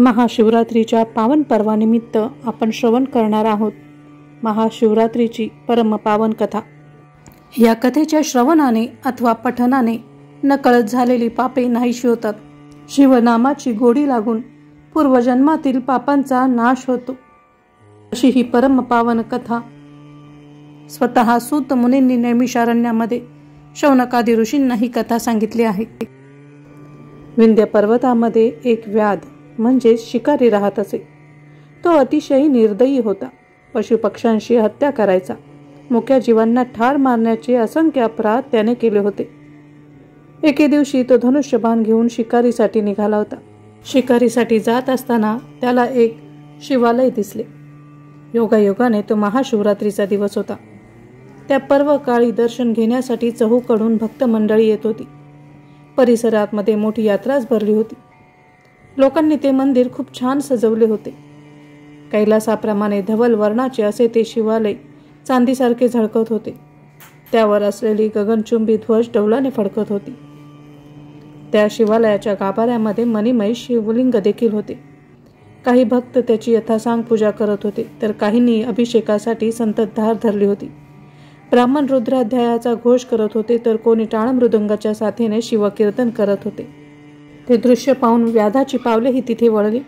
महाशिवरात्रीच्या पावन पर्वानिमित्त आपण श्रवण करणार आहोत महाशिवरात्रीची परमपावन कथा। या कथेच्या श्रवणाने अथवा पठनाने नकळत झालेली पापे नाहीशी होतात। शिवनामाची गोडी लागून पूर्वजन्मातील पापांचा नाश होतो। अशी ही परमपावन कथा स्वतः सूत मुनींनी नैमिषारण्यामध्ये शौनकादी ऋषींना ही कथा सांगितली आहे। विंध्य पर्वतामध्ये एक व्याध म्हणजे शिकारी राहत असे। तो अतिशय निर्दयी होता। पशुपक्ष्यांशी हत्या करायचा, मुक्या जीवांना ठार मारण्याचे असंख्य अपराध त्याने केले होते। एके दिवशी तो धनुष्यबाण घेऊन शिकारीसाठी निघाला होता। शिकारीसाठी जात असताना त्याला एक शिवालय दिसले। योगायोगाने तो महाशिवरात्रीचा दिवस होता। त्या पर्व काळी दर्शन घेण्यासाठी चहूकडून भक्त मंडळी येत होती। परिसरात मध्ये मोठी यात्राच भरली होती। लोकांनी ते मंदिर खूप छान सजवले होते। कैलासाप्रमाणे धवल वर्णाचे असे ते शिवालय चांदीसारखे झळकत होते। त्यावर असलेली गगनचुंबी ध्वज डौलाने फडकत होती। त्या शिवालयाच्या गाभाऱ्यामध्ये मणिमय शिवलिंग देखील होते। काही भक्त त्याची यथासांग पूजा करत होते, तर काहींनी अभिषेकासाठी संततधार धरली होती। ब्राह्मण रुद्राध्यायाचा घोष करत होते, तर कोणी टाळ मृदंगाच्या साथीने शिवकीर्तन करत होते। ते दृश्य पाहून व्याधाची पावलेही तिथे वळली।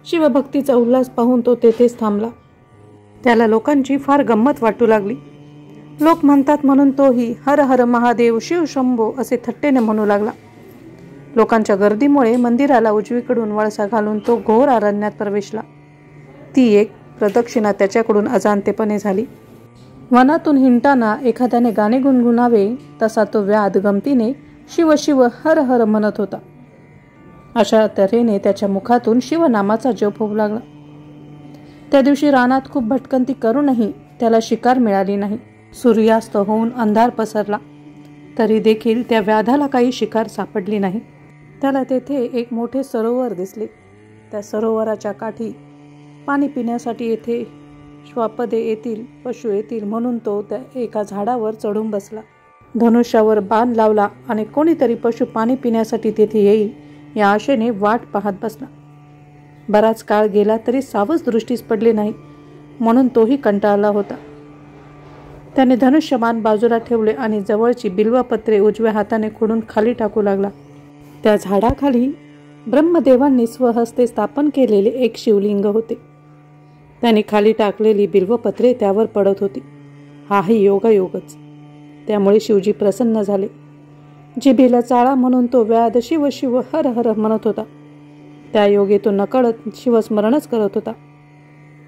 शिवभक्तीचा उल्हास पाहून तो तेथेच थांबला। त्याला लोकांची फार गंमत वाटू लागली। लोक म्हणतात म्हणून तोही हर हर महादेव शिव शंभो असे थट्टेने म्हणू लागला। लोकांच्या गर्दीमुळे मंदिराला उजवीकडून वळसा घालून तो घोर अरण्यात प्रवेशला। ती एक प्रदक्षिणा त्याच्याकडून अजाणतेपणे झाली। वनातून हिंडताना एखाद्याने गाणे गुणगुणावे तसा तो व्याध गमतीने शिव शिव हर हर म्हणत होता। अशा तऱ्हेने त्याच्या मुखातून शिवनामाचा जप होऊ लागला। त्या दिवशी रानात खूप भटकंती करूनही त्याला शिकार मिळाली नाही। सूर्यास्त होऊन अंधार पसरला, तरी देखील त्या व्याधाला काही शिकार सापडली नाही। त्याला तेथे एक मोठे सरोवर दिसले। त्या सरोवराच्या काठी पाणी पिण्यासाठी येथे श्वापदे येतील, पशु येतील म्हणून तो त्या एका झाडावर चढून बसला। धनुष्यावर बाण लावला आणि कोणीतरी पशु पाणी पिण्यासाठी तेथे येईल या आशेने वाट पाहत बसला। बराच काळ गेला तरी सावज दृष्टीस पडले नाही, म्हणून तोही कंटाळला होता। त्याने धनुष्यबाण बाजूला ठेवले आणि जवळची बिल्वपत्रे उजव्या हाताने खोडून खाली टाकू लागला। त्या झाडाखाली ब्रह्मदेवांनी स्वहस्ते स्थापन केलेले एक शिवलिंग होते। त्याने खाली टाकलेली बिल्वपत्रे त्यावर पडत होती। हाही योगायोगच। त्यामुळे शिवजी प्रसन्न झाले। जिभेला चाळा म्हणून तो व्याध शिव शिव हर हर म्हणत होता। त्या योगे तो नकळत शिवस्मरणच करत होता।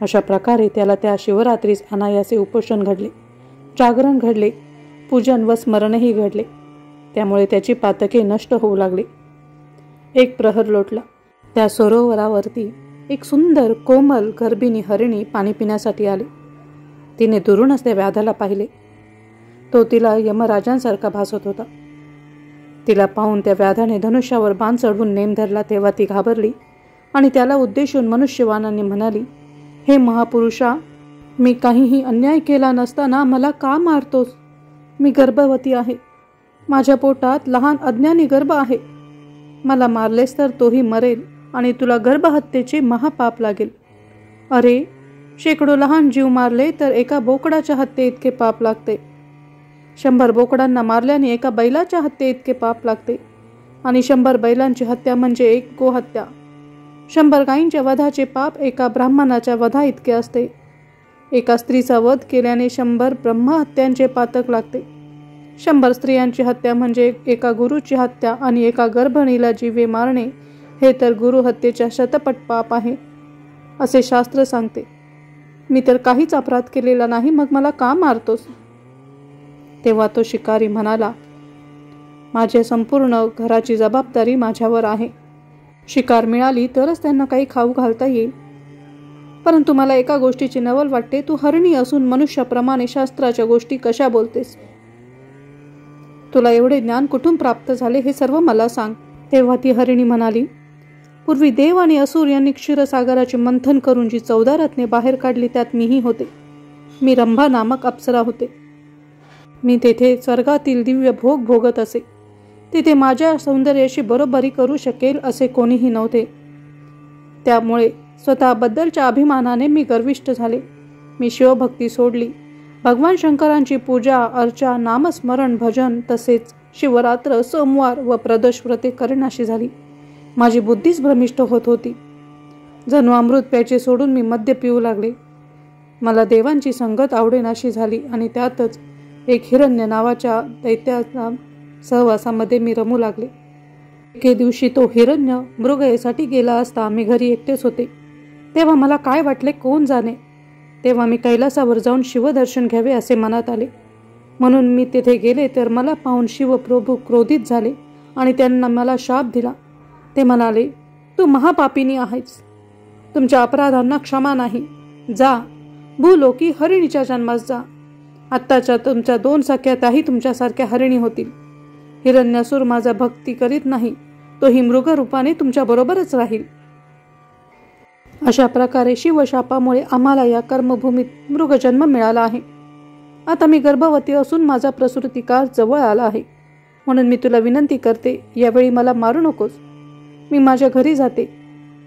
अशा प्रकारे त्याला त्या शिवरात्रीस अनायासे उपोषण घडले, जागरण घडले, पूजन व स्मरणही घडले। त्यामुळे त्याची पातके नष्ट होऊ लागली। एक प्रहर लोटला। त्या सरोवरावरती एक सुंदर कोमल गर्भिणी हरिणी पाणी पिण्यासाठी आली। तिने दुरूनच त्या व्याधाला पाहिले। तो तिला यमराजांसारखा भासत होता। तिला पाहून त्या व्याधाने धनुष्यावर बाण चढवून नेम धरला। तेव्हा ती घाबरली आणि त्याला उद्देशून मनुष्यवानाने म्हणाली, हे महापुरुषा, मी काहीही अन्याय केला नसताना मला का मारतोस? मी गर्भवती आहे। माझ्या पोटात लहान अज्ञानी गर्भ आहे। मला मारलेस तर तोही मरेल आणि तुला गर्भहत्येचे महापाप लागेल। अरे, शेकडो लहान जीव मारले तर एका बोकडाच्या हत्ये इतके पाप लागते। 100 बोकडांना मारल्याने एका बैलाच्या हत्ये इतके पाप लागते आणि 100 बैलांची हत्या म्हणजे एक गोहत्या। 100 गायींच्या वधाचे पाप एका ब्राह्मणाच्या वधा इतके असते। एका स्त्रीचा वध केल्याने 100 ब्रह्महत्यांचे पातक लागते। 100 स्त्रियांची हत्या म्हणजे एका गुरुची हत्या आणि एका गर्भिणीला जीवे मारणे हे तर गुरुहत्येच्या शतपट पाप आहे, असे शास्त्र सांगते। मी तर काहीच अपराध केलेला नाही, मग मला का मारतोस? तेव्हा तो शिकारी म्हणाला, माझ्या संपूर्ण घराची जबाबदारी माझ्यावर आहे। शिकार मिळाली तरच त्यांना काही खाऊ घालता येईल। परंतु मला एका गोष्टीची नवल वाटते, तू हरिणी असून मनुष्याप्रमाणे शास्त्राच्या गोष्टी कशा बोलतेस? तुला एवढे ज्ञान कुठून प्राप्त झाले हे सर्व मला सांग। तेव्हा ती हरिणी म्हणाली, पूर्वी देव आणि असुर यांनी क्षीरसागराचे मंथन करून जी 14 रत्ने बाहेर काढली त्यात मीही होते। मी रंभा नामक अप्सरा होते। मी तेथे स्वर्गातील दिव्य भोग भोगत असे। तिथे माझ्या सौंदर्याशी बरोबरी करू शकेल असे कोणीही नव्हते। त्यामुळे स्वतःबद्दलच्या अभिमानाने मी गर्विष्ठ झाले. मी शिवभक्ती सोडली. भगवान शंकरांची पूजा अर्चा नामस्मरण भजन तसेच शिवरात्र सोमवार व प्रदोष व्रते करेनाशी झाली. माझी बुद्धीच भ्रमिष्ट होत होती. जणू अमृत प्यायचे सोडून मी मद्य पिऊ लागले. मला देवांची संगत आवडेनाशी झाली आणि त्यातच एक हिरण्य नावाच्या दैत्याच्या सहवासामध्ये मी रमू लागले. एके दिवशी तो हिरण्य मृगयेसाठी गेला असता मी घरी एकटेच होते. तेव्हा मला काय वाटले कोण जाणे. तेव्हा मी कैलासावर जाऊन शिवदर्शन घ्यावे असे मनात आले. म्हणून मी तेथे गेले तर मला पाहून शिवप्रभू क्रोधित झाले आणि त्यांना मला शाप दिला. ते म्हणाले, तू महापापिनी आहेस. तुमच्या अपराधांना क्षमा नाही. जा भूलोकी हरिणीच्या जन्मास जा. आत्ताच्या तुमच्या 2 सख्या त्याही तुमच्यासारख्या हरिणी होतील. हिरण्यासूर माझा भक्ती करीत नाही. तोही मृगरूपाने तुमच्या बरोबरच राहील. अशा प्रकारे शिवशापामुळे आम्हाला या कर्मभूमीत मृगजन्म मिळाला आहे. आता मी गर्भवती असून माझा प्रसूती काळ जवळ आला आहे. म्हणून मी तुला विनंती करते, यावेळी मला मारू नकोस. मी माझ्या घरी जाते.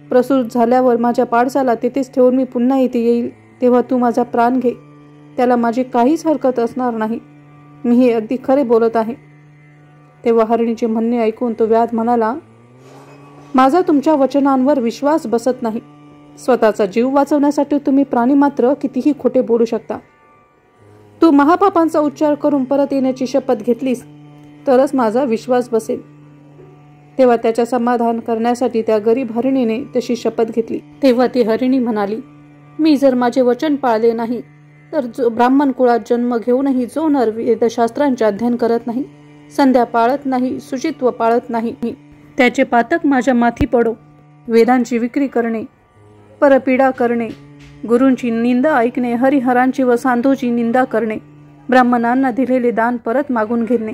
प्रसूत झाल्यावर माझ्या पाडसाला तेथेच ठेवून मी पुन्हा इथे येईल. तेव्हा तू माझा प्राण घे. त्याला माझी काहीच हरकत असणार नाही. मी हे अगदी खरे बोलत आहे. तेव्हा हरिणीचे म्हणणे ऐकून तो व्याध म्हणाला, माझा तुमच्या वचनांवर विश्वास बसत नाही. स्वतःचा जीव वाचवण्यासाठी तुम्ही प्राणी मात्र कितीही खोटे बोलू शकता. तू महापापांचा उच्चार करून परत येण्याची शपथ घेतलीस तरच माझा विश्वास बसेल. तेव्हा त्याच्या समाधान करण्यासाठी त्या गरीब हरिणीने तशी शपथ घेतली. तेव्हा ती हरिणी म्हणाली, मी जर माझे वचन पाळले नाही तर जो ब्राह्मण कुळात जन्म घेऊनही जो नर वेदशास्त्रांचे अध्ययन करत नाही, संध्या पाळत नाही, शुचित्व पाळत नाही, त्याचे पातक माझ्या माथी पडो. वेदांची विक्री करणे, परपीडा करणे, गुरूंची निंदा ऐकणे, हरिहरांची व साधूची निंदा करणे, ब्राह्मणांना दिलेले दान परत मागून घेणे,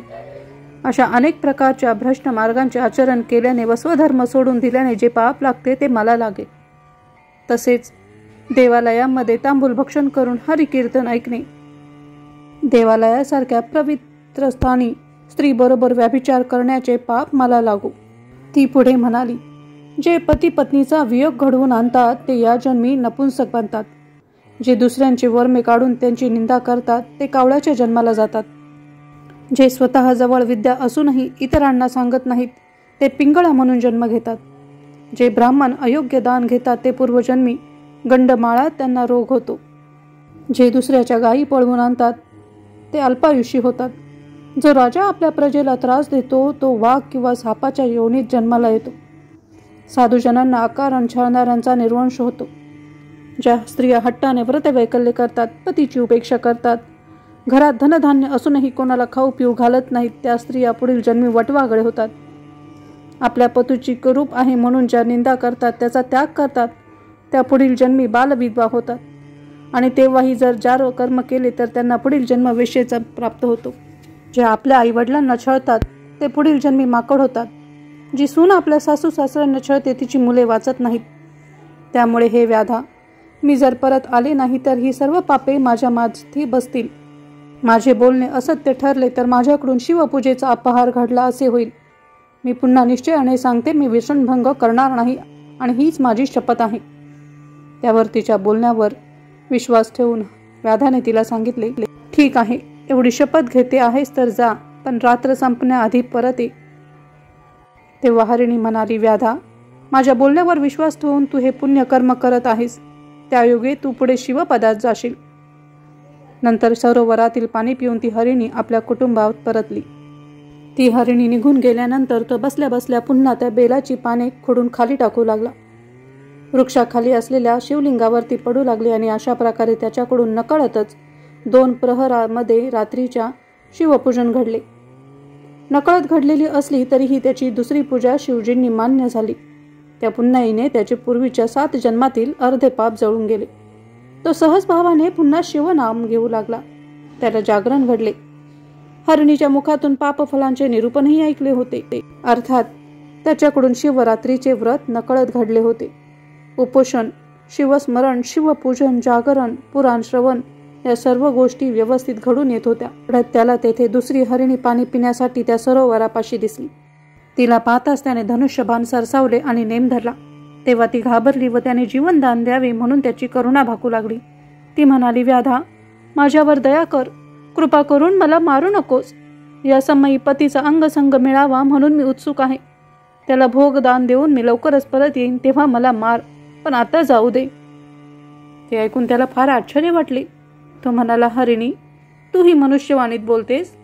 अशा अनेक प्रकारच्या भ्रष्ट मार्गांचे आचरण केल्याने व स्वधर्म सोडून दिल्याने जे पाप लागते ते मला लागे. तसेच देवालयामध्ये तांबूल भक्षण करून हरिकीर्तन ऐकणे, देवालयासारख्या पवित्र स्थानी स्त्री बरोबर व्याभिचार करण्याचे पाप मला लागू. ती पुढे म्हणाली, जे पती पत्नीचा वियोग घडवून आणतात ते या जन्मी नपुंसक बनतात. जे दुसऱ्यांचे वर्मे काढून त्यांची निंदा करतात ते कावळ्याच्या जन्माला जातात. जे स्वतः जवळ विद्या असूनही इतरांना सांगत नाहीत ते पिंगळा म्हणून जन्म घेतात. जे ब्राह्मण अयोग्य दान घेतात ते पूर्वजन्मी गंडमाळा त्यांना रोग होतो. जे दुसऱ्याच्या गायी पळवून आणतात ते अल्पायुषी होतात. जो राजा आपल्या प्रजेला त्रास देतो तो वाघ किंवा सापाच्या योनीत जन्माला येतो. साधूजनांना आकारण छळणाऱ्यांचा निर्वंश होतो. ज्या स्त्रिया हट्टाने व्रतवैकल्य करतात, पतीची उपेक्षा करतात, घरात धनधान्य असूनही कोणाला खाऊ पिऊ घालत नाहीत, त्या स्त्रिया पुढील जन्मी वटवाघळे होतात. आपल्या पतीची कुरूप आहे म्हणून ज्या निंदा करतात, त्याचा त्याग करतात, त्या पुढील जन्मी बालविधवा होतात. आणि तेव्हाही जर जार कर्म केले तर त्यांना पुढील जन्म वेश्येचा प्राप्त होतो. जे आपल्या आईवडिलांना छळतात ते पुढील जन्मी माकड होतात. जी सून आपल्या सासू सासऱ्यांना छळते तिची मुले वाचत नाहीत. त्यामुळे हे व्याधा, मी जर परत आले नाही तर ही सर्व पापे माझ्या माथी बसतील. माझे बोलणे असत्य ठरले तर माझ्याकडून शिवपूजेचा अपहार घडला असे होईल. मी पुन्हा निश्चयाने सांगते, मी व्यसनभंग करणार नाही आणि हीच माझी शपथ आहे. त्यावर तिच्या बोलण्यावर विश्वास ठेवून व्याधाने तिला सांगितले, ठीक आहे, एवढी शपथ घेते आहेस तर जा, पण रात्र संपण्याआधी परत ये. तेव्हा हरिणी म्हणाली, व्याधा, माझ्या बोलण्यावर विश्वास ठेवून तू हे पुण्य कर्म करत आहेस. त्यायोगे तू पुढे शिवपदात जाशील. नंतर सरोवरातील पाणी पिऊन ती हरिणी आपल्या कुटुंबात परतली. ती हरिणी निघून गेल्यानंतर तो बसल्या बसल्या पुन्हा त्या बेलाची पाने खोडून खाली टाकू लागला. वृक्षाखाली असलेल्या शिवलिंगावरती पडू लागली आणि अशा प्रकारे त्याच्याकडून नकळतच 2 प्रहरामध्ये रात्रीच्या शिवपूजन घडले. नकळत घडलेली असली तरीही त्याची दुसरी पूजा शिवजींनी मान्य झाली. त्या पुन्हा येणे त्याचे पूर्वीच्या 7 जन्मातील अर्धे पाप जळून गेले. तो सहज भावाने पुन्हा शिवनाम घेऊ लागला. त्याला जागरण घडले. हरिणीच्या मुखातून पापफलांचे निरूपणही ऐकले होते. अर्थात त्याच्याकडून शिवरात्रीचे व्रत नकळत घडले होते. उपोषण, शिवस्मरण, शिवपूजन, जागरण, पुराण श्रवण या सर्व गोष्टी व्यवस्थित घडून येत होत्या. त्याला तेथे दुसरी हरिणी पाणी पिण्यासाठी त्या सरोवरापाशी दिसली. तिला पाहताच त्याने धनुष्यबाण सरसावले आणि नेम धरला. तेव्हा ती घाबरली व त्याने जीवनदान द्यावे म्हणून त्याची करुणा भाकू लागली. ती म्हणाली, व्याधा, माझ्यावर दया कर, कृपा करून मला मारू नकोस. या समयी पतीचा अंगसंग मिळावा म्हणून मी उत्सुक आहे. त्याला भोगदान देऊन मी लवकरच परत येईन, तेव्हा मला मार, पण आता जाऊ दे. ते ऐकून त्याला फार आश्चर्य वाटले. तो म्हणाला, हरिणी, तू ही मनुष्यवाणीत बोलतेस?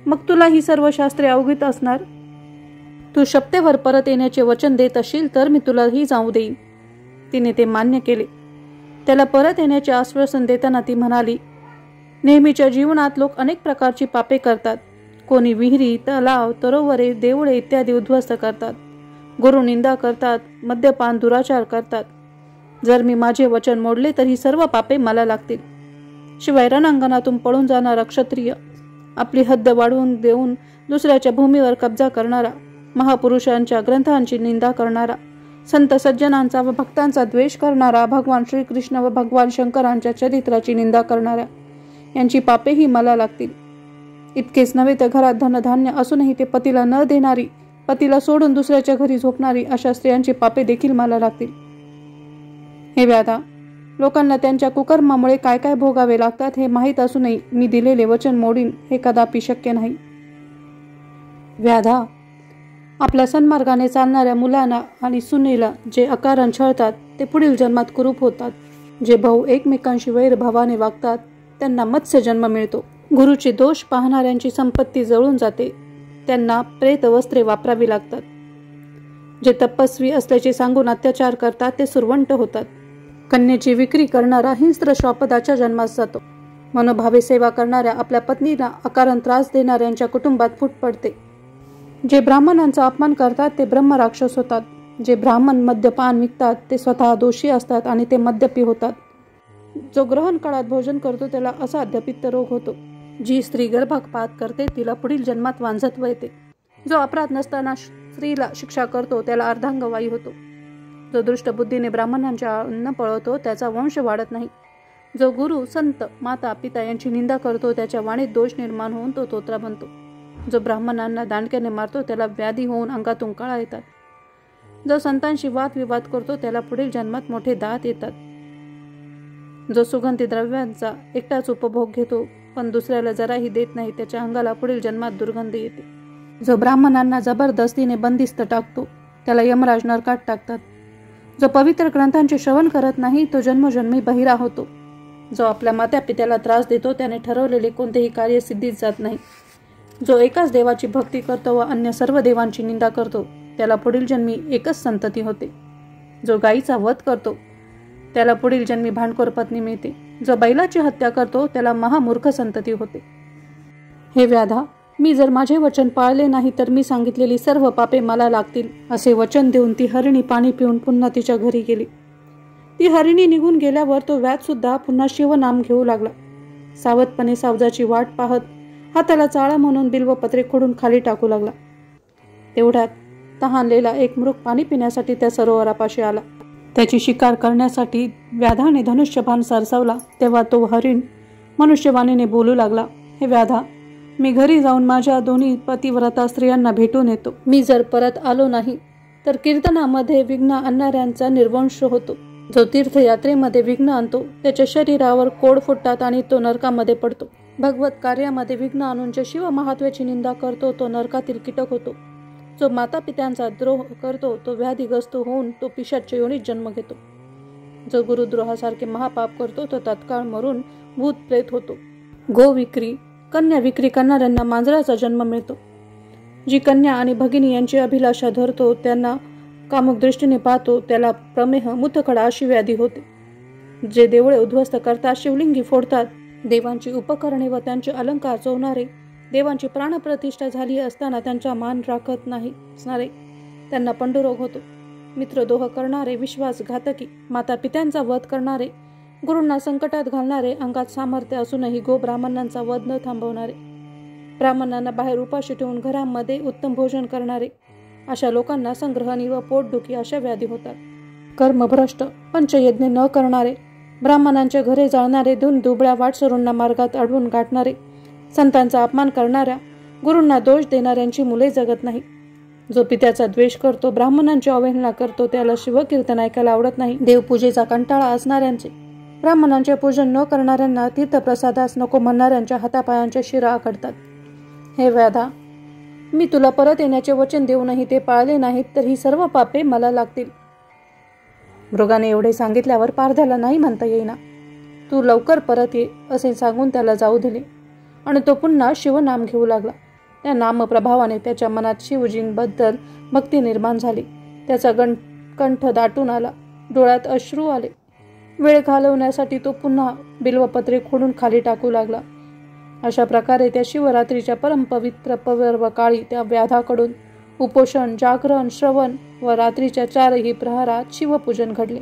मग तुला ही सर्व शास्त्रे अवगत असणार. तू शपथेवर परत येण्याचे वचन देत असशील तर मी तुलाही जाऊ देईन. तिने ते मान्य केले. त्याला परत येण्याचे आश्वासन देताना ती म्हणाली, नेहमीच्या जीवनात लोक अनेक प्रकारची पापे करतात. कोणी विहिरी, तलाव, सरोवरे, देवळे इत्यादी उद्ध्वस्त करतात. गुरुनिंदा करतात, मद्यपान, दुराचार करतात. जर मी माझे वचन मोडले तर ही सर्व पापे मला लागतील. शिवाय रणांगणातून पळून जाणारा क्षत्रिय, आपली हद्द वाढवून देऊन दुसऱ्याच्या भूमीवर कब्जा करणारा, महापुरुषांच्या ग्रंथांची निंदा करणारा, संत सज्जनांचा व भक्तांचा द्वेष करणारा, भगवान श्रीकृष्ण व भगवान शंकरांच्या चरित्राची निंदा करणाऱ्या, यांची पापेही मला लागतील. इतकेच नव्हे तर घरात धनधान्य असूनही ते पतीला न देणारी, पतीला सोडून दुसऱ्याच्या घरी झोपणारी अशा स्त्रियांची पापे देखील मला लागतील. हे व्याधा, लोकांना त्यांच्या कुकर्मामुळे काय काय भोगावे लागतात हे माहीत असूनही मी दिलेले वचन मोडीन हे कदापि शक्य नाही. व्याधा, आपल्या सन्मार्गाने चालणाऱ्या मुलांना आणि सुनेला जे अकारण छळतात ते पुढील जन्मात कुरूप होतात. जे भाऊ एकमेकांशी वैरभावाने वागतात त्यांना मत्स्य जन्म मिळतो. गुरुचे दोष पाहणाऱ्यांची संपत्ती जळून जाते. त्यांना प्रेत वस्त्रे वापरावी लागतात. जे तपस्वी असल्याचे सांगून अत्याचार करतात ते सुरवंट होतात. कन्येची विक्री करणारा हिंस्त्र श्वापदाच्या जन्मास जातो. मनोभावे सेवा करणाऱ्या आपल्या पत्नीला अकारण त्रास देणाऱ्यांच्या कुटुंबात फूट पडते. जे ब्राह्मणांचा अपमान करतात ते ब्रह्म राक्षस होतात. जे ब्राह्मण मद्यपान विकतात ते स्वतः दोषी असतात आणि ते मद्यपी होतात. जो ग्रहण काळात भोजन करतो त्याला असाध्य पित्त रोग होतो. जी स्त्री गर्भपात करते तिला पुढील जन्मात वांझत्व येते. जो अपराध नसताना स्त्रीला शिक्षा करतो त्याला अर्धांगवायू होतो. जो दृष्ट बुद्धीने ब्राह्मणांच्या अन्न पळवतो त्याचा वंश वाढत नाही. जो गुरु, संत, माता, पिता यांची निंदा करतो त्याच्या वाणीत दोष निर्माण होऊन तो तोत्रा बनतो. जो ब्राह्मणांना दांडक्याने मारतो त्याला व्याधी होऊन अंगातून कळा येतात. जो संतांशी वादविवाद करतो त्याला पुढील जन्मात मोठे दात येतात. जो सुगंधी द्रव्यांचा एकटाच उपभोग घेतो पण दुसऱ्याला जराही देत नाही त्याच्या अंगाला पुढील जन्मात दुर्गंधी येते. जो ब्राह्मणांना जबरदस्तीने बंदिस्त टाकतो त्याला यमराज नरकात टाकतात. जो पवित्र ग्रंथांचे श्रवण करत नाही तो जन्मोजन्मी बहिरा होतो. जो आपल्या मात्या पित्याला त्रास देतो त्याने ठरवलेले कोणतेही कार्य सिद्धीत जात नाही. जो एकाच देवाची भक्ती करतो व अन्य सर्व देवांची निंदा करतो त्याला पुढील जन्मी एकच संतती होते. जो गायीचा वध करतो त्याला पुढील जन्मी भांडखोर पत्नी मिळते. जो बैलाची हत्या करतो त्याला महामूर्ख संतती होते. हे व्याधा, मी जर माझे वचन पाळले नाही तर मी सांगितलेली सर्व पापे मला लागतील असे वचन देऊन ती हरिणी पाणी पिऊन पुन्हा तिच्या घरी गेली. ती हरिणी निघून गेल्यावर तो व्याध सुद्धा पुन्हा शिवनाम घेऊ लागला. सावधपणे सावजाची वाट पाहत हाताला चाळा म्हणून बिल्वपत्रे खोडून खाली टाकू लागला. तेवढ्यात तहानलेला एक मृग पाणी पिण्यासाठी त्या सरोवरापाशी आला. त्याची शिकार करण्यासाठी व्याधाने धनुष्यबाण सरसावला तेव्हा तो हरिण मनुष्यवाणीने बोलू लागला, हे व्याधा, मी घरी जाऊन माझ्या दोन्ही पतिव्रता स्त्रियांना भेटून येतो. मी जर परत आलो नाही तर कीर्तनामध्ये विघ्न आणणाऱ्यांचा निर्वंश होतो. जो तीर्थयात्रेमध्ये विघ्न आणतो त्याच्या शरीरावर कोड फुटतात आणि तो नरकामध्ये पडतो. भगवत कार्यामध्ये विघ्न आणून जे शिव महात्म्याची निंदा करतो तो नरकातील कीटक होतो. जो माता पित्यांचा द्रोह करतो तो व्याधीग्रस्त होऊन तो पिशाच्य योनीत जन्म घेतो. जो गुरुद्रोहासारखे महापाप करतो तो तत्काळ मरून भूत प्रेत होतो. गो विक्री, कन्या विक्री करणाऱ्यांना मांजराचा जन्म मिळतो. जी कन्या आणि भगिनी यांची अभिलाषा धरतो त्यांना कामुक दृष्टीने पाहतो त्याला प्रमेह, मुतखडा अशी व्याधी होते. जे देवळे उद्ध्वस्त करतात, शिवलिंगी फोडतात, देवांची उपकरणे व त्यांचे अलंकार चोरणारे, देवांची प्राणप्रतिष्ठा झाली असताना त्यांचा मान राखत नाही असणारे त्यांना पंडुरोग होतो. मित्रद्रोह करणारे, विश्वासघातकी, माता पित्यांचा वध करणारे, गुरूंना संकटात घालणारे, अंगात सामर्थ्य असूनही गो ब्राह्मणांचा वध न थांबवणारे, ब्राह्मणांना बाहेर उपाशी ठेवून घरांमध्ये उत्तम भोजन करणारे, अशा लोकांना संग्रहणी व पोटदुखी अशा व्याधी होतात. कर्मभ्रष्ट, पंचयज्ञ न करणारे, ब्राह्मणांच्या घरे जाळणारे, दुबळ्या वाटसरूंना मार्गात अडवून गाठणारे, संतांचा अपमान करणाऱ्या, गुरूंना दोष देणाऱ्यांची मुले जगत नाही. जो पित्याचा द्वेष करतो, ब्राह्मणांची अवहेलना करतो, त्याला शिवकीर्तन ऐकायला आवडत नाही. देवपूजेचा कंटाळा असणाऱ्यांचे, ब्राह्मणांचे पूजन न करणाऱ्यांना, तीर्थप्रसादास नको म्हणणाऱ्यांच्या हातापायांच्या शिरा आखडतात. हे व्याधा, मी तुला परत येण्याचे वचन देऊनही ते पाळले नाहीत तर ही सर्व पापे मला लागतील. मृगाने एवढे सांगितल्यावर पारध्याला नाही म्हणता येईना. तू लवकर परत ये असे सांगून त्याला जाऊ दिले आणि तो पुन्हा शिवनाम घेऊ लागला. त्या नामप्रभावाने त्याच्या मनात शिवजींबद्दल भक्ती निर्माण झाली. त्याचा कंठ दाटून आला, डोळ्यात अश्रू आले. वेळ घालवण्यासाठी तो पुन्हा बिल्वपत्रे खोडून खाली टाकू लागला. अशा प्रकारे त्या शिवरात्रीच्या परमपवित्र पर्व काळी त्या व्याधाकडून उपोषण, जागरण, श्रवण व रात्रीच्या 4ही प्रहरात शिवपूजन घडले.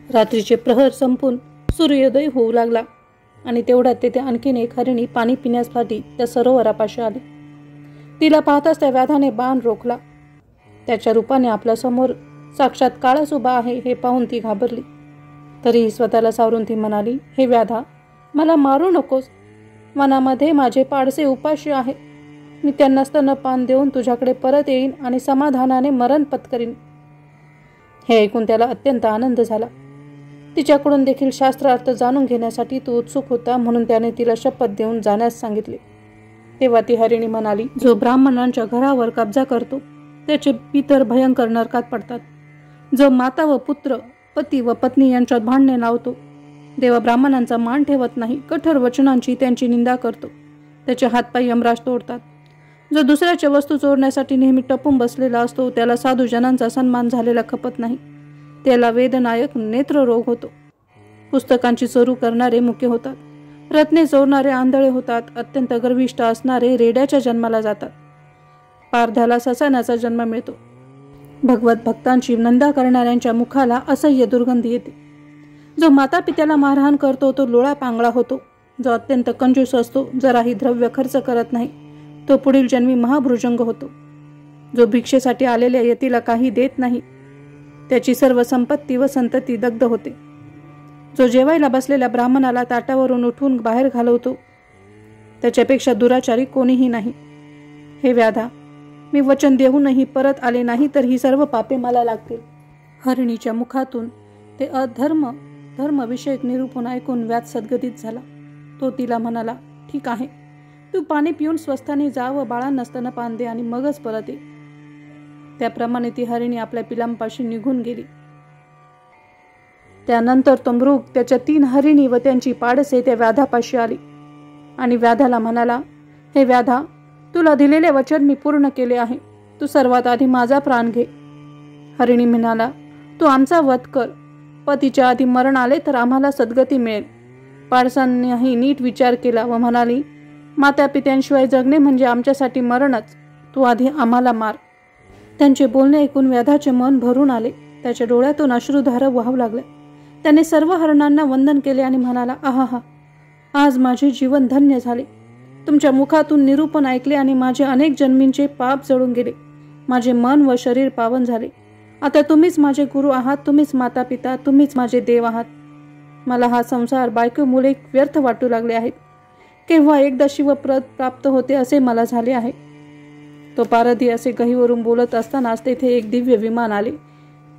रात्रीचे प्रहर संपून सूर्योदय होऊ लागला आणि तेवढ्यात तेथे आणखीन एक हरिणी पाणी पिण्यासाठी त्या सरोवरापाशी आली. तिला पाहताच त्या व्याधाने बाण रोखला. त्याच्या रूपाने आपल्या समोर साक्षात काळच उभा आहे हे पाहून ती घाबरली. तरीही स्वतःला सावरून ती म्हणाली, हे व्याधा, मला मारू नकोस. मनामध्ये माझे पाडसे उपाशी आहे. मी त्यांना स्तनपान देऊन तुझ्याकडे परत येईन आणि समाधानाने मरण पत्करीन. हे ऐकून त्याला अत्यंत आनंद झाला. तिच्याकडून देखील शास्त्रार्थ जाणून घेण्यासाठी तो उत्सुक होता, म्हणून त्याने तिला शपथ देऊन जाण्यास सांगितले. तेव्हा ती हरिणी म्हणाली, जो ब्राह्मणांच्या घरावर कब्जा करतो त्याचे पितर भयंकर नरकात पडतात. जो माता व पुत्र, पती व पत्नी यांच्यात भांडणे लावतो, देव ब्राह्मणांचा मान ठेवत नाही, कठोर वचनांची त्यांची निंदा करतो, त्याचे हातपाय यमराज तोडतात. जो दुसऱ्याच्या वस्तू चोरण्यासाठी नेहमी टपून बसलेला असतो, त्याला साधूजनांचा सन्मान झालेला खपत नाही, त्याला वेदनायक नेत्ररोग होतो. पुस्तकांची चोरू करणारे मुके होतात, रत्ने चोरणारे आंधळे होतात, अत्यंत गर्विष्ठ असणारे रेड्याच्या जन्माला जातात, पारध्याला ससाण्याचा जन्म मिळतो. भगवत भक्तांची निंदा करणाऱ्यांच्या मुखाला असह्य दुर्गंधी येते. जो माता पित्याला मारहाण करतो तो लोळा पांगळा होतो. जो अत्यंत कंजूस असतो, जराही द्रव्य खर्च करत नाही, तो पुढील जन्मी महाभृजंग होतो. जो भिक्षेसाठी आलेल्या यतीला काही देत नाही, त्याची सर्व संपत्ती व संतती दग्ध होते. जो जेवायला बसलेल्या ब्राह्मणाला ताटावरून उठवून बाहेर घालवतो, त्याच्यापेक्षा दुराचारी कोणीही नाही. हे व्याधा, मी वचन देऊनही परत आले नाही तर ही सर्व पापे मला लागतील. हरिणीच्या मुखातून ते धर्मविषयक निरूपण ऐकून व्याध सद्गतीत झाला. तो तिला म्हणाला, ठीक आहे, तू पाणी पिऊन स्वस्थाने जा व बाळांना स्तनपान दे आणि मगच परत ये. त्याप्रमाणे ती हरिणी आपल्या पिलांपाशी निघून गेली. त्यानंतर तो मृग त्याच्या 3 हरिणी व त्यांची पाडसे त्या व्याधापाशी आली आणि व्याधाला म्हणाला, हे व्याधा, तुला दिलेले वचन मी पूर्ण केले आहे. तू सर्वात आधी माझा प्राण घे. हरिणी म्हणाला, तू आमचा वध कर. पतीच्या आधी मरण आले तर आम्हाला सद्गती मिळेल. पाडसांनीही नीट विचार केला व म्हणाली, माता पित्यांशिवाय जगणे म्हणजे आमच्यासाठी मरणच. तू आधी आम्हाला मार. त्यांचे बोलणे ऐकून व्याधाचे मन भरून आले. त्याच्या डोळ्यातून अश्रुधारा वाहू लागल्या. त्याने सर्व हरणांना वंदन केले आणि म्हणाला, आहा, आज माझे जीवन धन्य झाले. तुमच्या मुखातून निरूपण ऐकले आणि माझे अनेक जन्मींचे पाप जळून गेले. माझे मन व शरीर पावन झाले. आता तुम्हीच माझे गुरु आहात, तुम्हीच माता पिता, तुम्हीच माझे देव आहात. मला हा संसार, बायको, मुले व्यर्थ वाटू लागले आहेत. केव्हा एकदा शिवप्रद प्राप्त होते असे मला झाले आहे. तो पारधी असे गहीवरून बोलत असतानाच तेथे एक दिव्य विमान आले.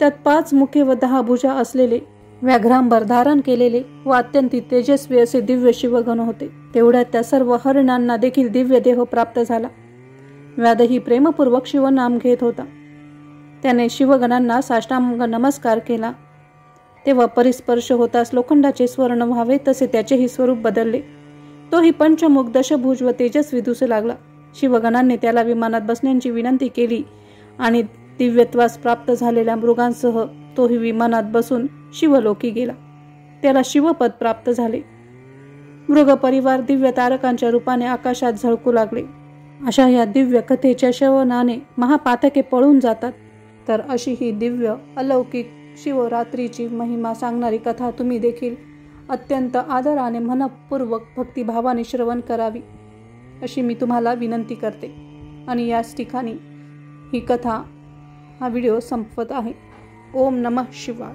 त्यात 5 मुखे व 10 भुजा असलेले, व्याघ्रांबर धारण केलेले व अत्यंत तेजस्वी असे दिव्य शिवगण होते. तेवढ्यात त्या सर्व हरिणांना देखील दिव्य देह प्राप्त झाला. व्याधही प्रेमपूर्वक शिवनाम घेत होता. त्याने शिवगणांना साष्टांग नमस्कार केला. तेव्हा परिस्पर्श होताच लोखंडाचे स्वर्ण व्हावे तसे त्याचेही स्वरूप बदलले. तोही पंचमुख, दशभुज व तेजस्वी दिसू लागला. शिवगणांनी त्याला विमानात बसण्याची विनंती केली आणि दिव्यत्वास प्राप्त झालेल्या मृगांसह तोही विमानात बसून शिवलोकी गेला. त्याला शिवपद प्राप्त झाले. मृग परिवार दिव्य तारकांच्या रूपाने आकाशात झळकू लागले. अशा या दिव्य कथेच्या श्रवणाने महापातके पळून जातात. तर अशी ही दिव्य अलौकिक शिवरात्रीची महिमा सांगणारी कथा तुम्ही देखील अत्यंत आदराने मनपूर्वक भक्तिभावाने श्रवण करावी अशी मी तुम्हाला विनंती करते. आणि याच ठिकाणी ही कथा, हा व्हिडिओ संपवत आहे. ओम नमः शिवाय.